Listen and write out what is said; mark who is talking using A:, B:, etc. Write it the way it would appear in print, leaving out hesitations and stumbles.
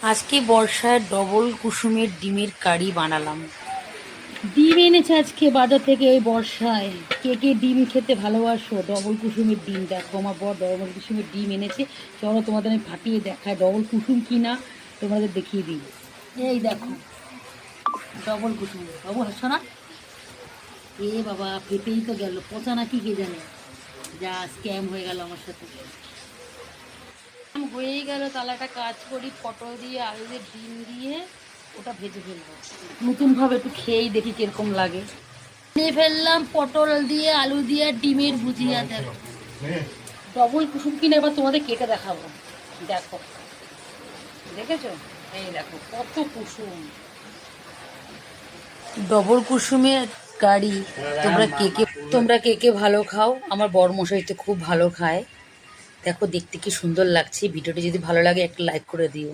A: আজকে বর্ষায় ডবল কুসুমের ডিমের কারি বানালাম।
B: ডিম এনেছে আজকে বাজার থেকে এই বর্ষায়। কে কে ডিম খেতে ভালোবাসো? ডবল কুসুমের ডিম দেখো, আমার বর ডবল কুসুমের ডিম এনেছে। চলো তোমাদের আমি ফাটিয়ে দেখাই ডবল কুসুম কিনা, তোমাদের দেখিয়ে দিই। এই দেখো ডবল কুসুম, ডবল হচ্ছে না? এ বাবা, ফেটেই তো গেল, পচা নাকি কে জানে। যা স্ক্যাম হয়ে গেল আমার সাথে। হয়েই গেল, তাহলে একটা কাজ করি, পটল দিয়ে আলু দিয়ে ডিম দিয়ে ওটা ভেজে ফেলবো নতুনভাবে, একটু খেয়েই দেখি কিরকম লাগে। নিয়ে ফেললাম পটল দিয়ে আলু দিয়ে ডিমের ভুজিয়া। দেখো ডবল কুসুম কিনে এবার তোমাদের কেটে দেখাবো। দেখো, দেখেছো? এই দেখো কত কুসুম।
A: ডবল কুসুমের কারি তোমরা কে কে ভালো খাও? আমার বরমশাই তো খুব ভালো খায়। দেখো দেখতে কি সুন্দর লাগছে। ভিডিওটি যদি ভালো লাগে একটা লাইক করে দিও।